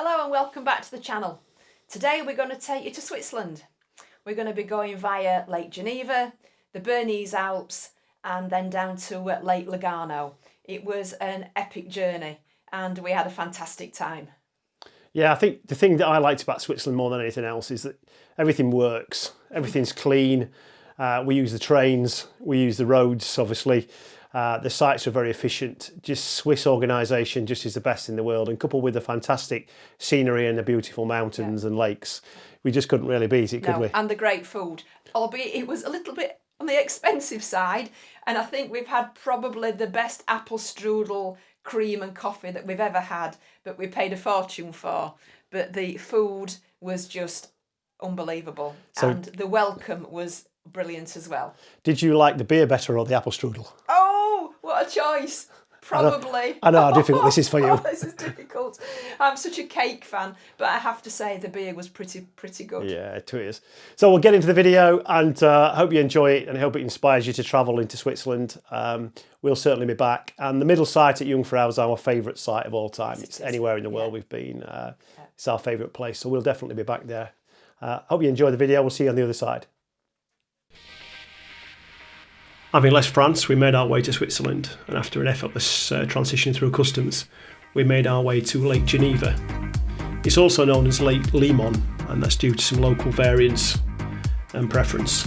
Hello and welcome back to the channel. Today we're going to take you to Switzerland. We're going to be going via Lake Geneva, the Bernese Alps and then down to Lake Lugano. It was an epic journey and we had a fantastic time. Yeah, I think the thing that I liked about Switzerland more than anything else is that everything works, everything's clean. We use the trains, we use the roads obviously. The sites are very efficient. Just Swiss organisation just is the best in the world, and coupled with the fantastic scenery and the beautiful mountains and lakes, we just couldn't really beat it, could we? And the great food, albeit it was a little bit on the expensive side, and I think we've had probably the best apple strudel, cream and coffee that we've ever had, but we paid a fortune for. But the food was just unbelievable, and the welcome was brilliant as well. Did you like the beer better or the apple strudel? Oh, what a choice. Probably. I know how difficult this is for you. This is difficult. I'm such a cake fan, but I have to say the beer was pretty good. Yeah, it is. So we'll get into the video, and I hope you enjoy it, and I hope it inspires you to travel into Switzerland. We'll certainly be back. And the middle site at Jungfrau is our favourite site of all time. It's anywhere in the world we've been. It's our favourite place, so we'll definitely be back there. Hope you enjoy the video. We'll see you on the other side. Having left France, we made our way to Switzerland, and after an effortless transition through customs, we made our way to Lake Geneva. It's also known as Lake Léman, and that's due to some local variance and preference.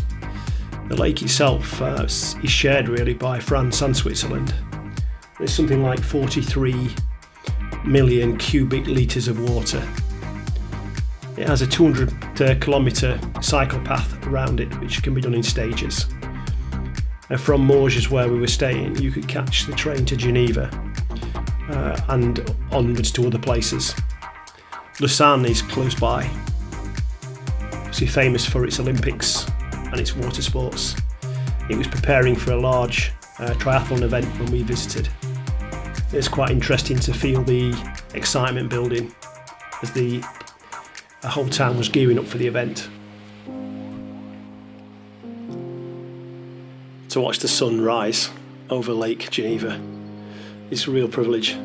The lake itself is shared really by France and Switzerland. There's something like 43 million cubic litres of water. It has a 200 kilometre cycle path around it, which can be done in stages. From Morges, where we were staying, you could catch the train to Geneva and onwards to other places. Lausanne is close by. It's famous for its Olympics and its water sports. It was preparing for a large triathlon event when we visited. It's quite interesting to feel the excitement building as the whole town was gearing up for the event. To watch the sun rise over Lake Geneva is a real privilege.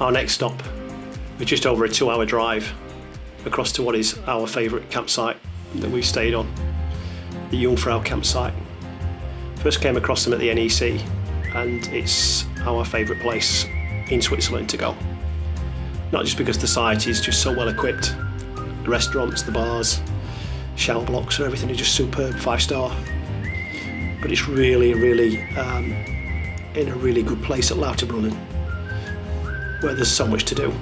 Our next stop was just over a 2-hour drive across to what is our favourite campsite that we've stayed on, the Jungfrau campsite. First came across them at the NEC, and it's our favourite place in Switzerland to go. Not just because the site is just so well equipped, the restaurants, the bars, shower blocks, everything is just superb, 5-star, but it's really in a really good place at Lauterbrunnen, where there's so much to do.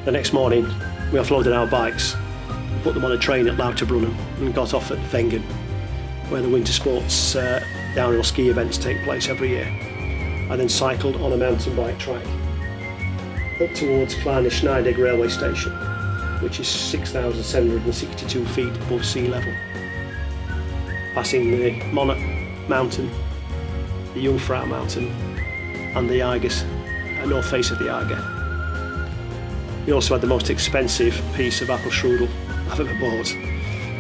The next morning, we offloaded our bikes, put them on a train at Lauterbrunnen and got off at Wengen. where the winter sports downhill ski events take place every year. I then cycled on a mountain bike track up towards Kleine Schneidegg railway station, which is 6,762 feet above sea level, passing the Monarch Mountain, the Jungfrau Mountain and the Eiger's north face of the Eiger. We also had the most expensive piece of apple strudel I've ever bought,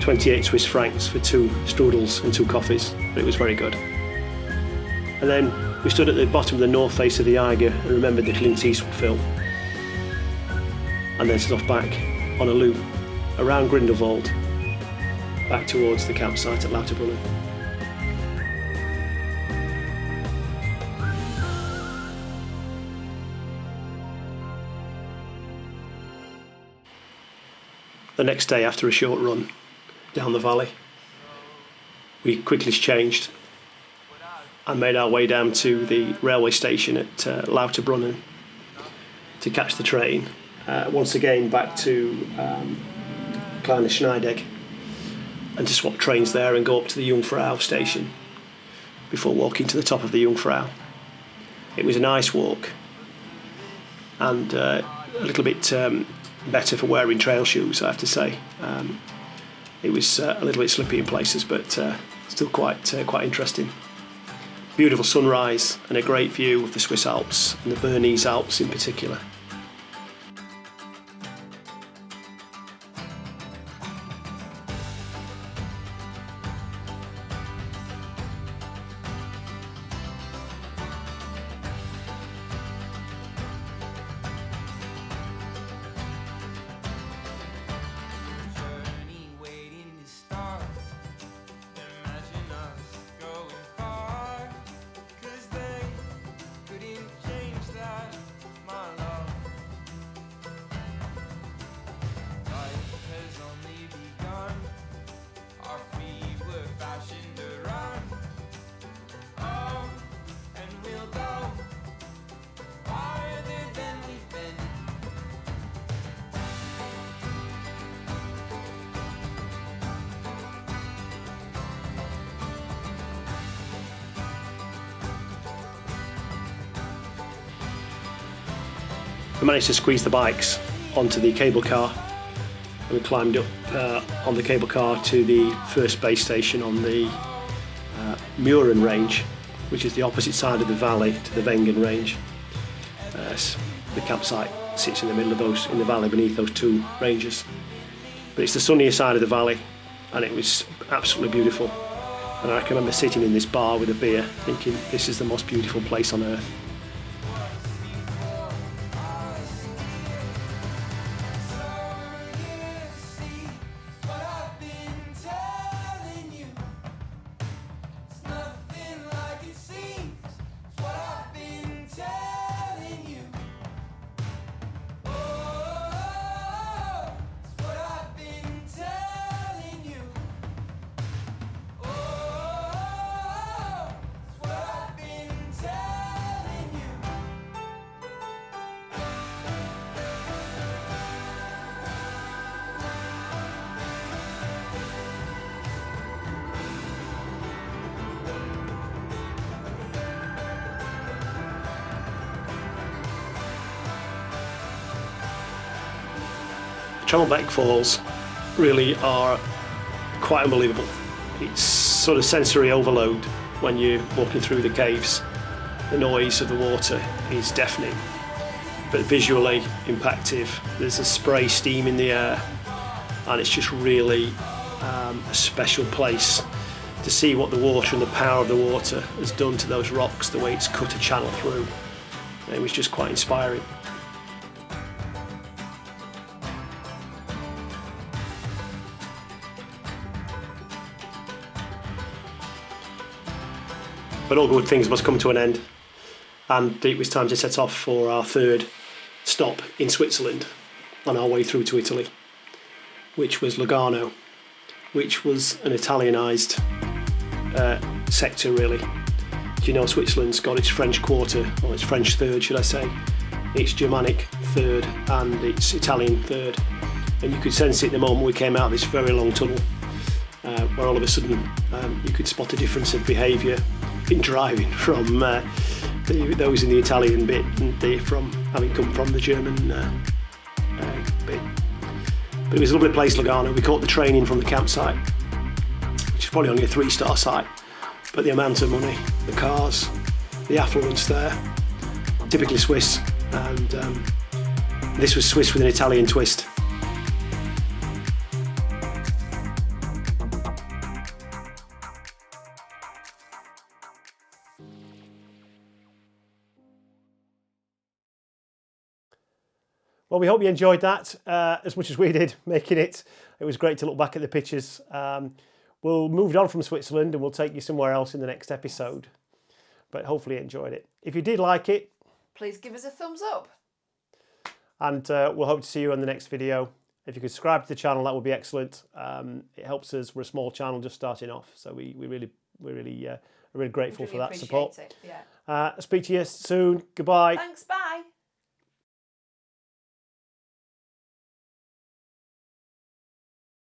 28 Swiss francs for 2 strudels and 2 coffees, but it was very good. And then we stood at the bottom of the north face of the Eiger and remembered the Clint Eastwood film, and then set off back on a loop around Grindelwald back towards the campsite at Lauterbrunnen. The next day, after a short run down the valley, we quickly changed and made our way down to the railway station at Lauterbrunnen to catch the train once again back to Kleine Schneidegg, and to swap trains there and go up to the Jungfrau Station before walking to the top of the Jungfrau. It was a nice walk and a little bit better for wearing trail shoes, I have to say. It was a little bit slippy in places, but still quite interesting. Beautiful sunrise and a great view of the Swiss Alps and the Bernese Alps in particular. We managed to squeeze the bikes onto the cable car, and we climbed up on the cable car to the first base station on the Muren range, which is the opposite side of the valley to the Wengen range. The campsite sits in the middle of in the valley beneath those 2 ranges. But it's the sunnier side of the valley, and it was absolutely beautiful. And I can remember sitting in this bar with a beer thinking, this is the most beautiful place on earth. Travelback Falls really are quite unbelievable. It's sort of sensory overload when you're walking through the caves. The noise of the water is deafening, but visually impactful. There's a spray steam in the air, and it's just really a special place to see what the water and the power of the water has done to those rocks, the way it's cut a channel through. And it was just quite inspiring. But all good things must come to an end, and it was time to set off for our 3rd stop in Switzerland on our way through to Italy, which was Lugano, which was an Italianised sector really. Do you know Switzerland's got its French quarter, or its French 3rd should I say, its Germanic 3rd and its Italian 3rd, and you could sense it the moment we came out of this very long tunnel. where all of a sudden you could spot a difference of behaviour in driving from those in the Italian bit and from having come from the German bit. But it was a lovely place, Lugano. We caught the train in from the campsite, which is probably only a 3-star site, but the amount of money, the cars, the affluence there, typically Swiss, and this was Swiss with an Italian twist. Well, we hope you enjoyed that as much as we did making it. It was great to look back at the pictures. We'll move on from Switzerland and we'll take you somewhere else in the next episode. But hopefully you enjoyed it. If you did like it, please give us a thumbs up. And we'll hope to see you on the next video. If you could subscribe to the channel, that would be excellent. It helps us. We're a small channel just starting off, so we're really grateful for that support. Yeah. Speak to you soon. Goodbye. Thanks. Bye.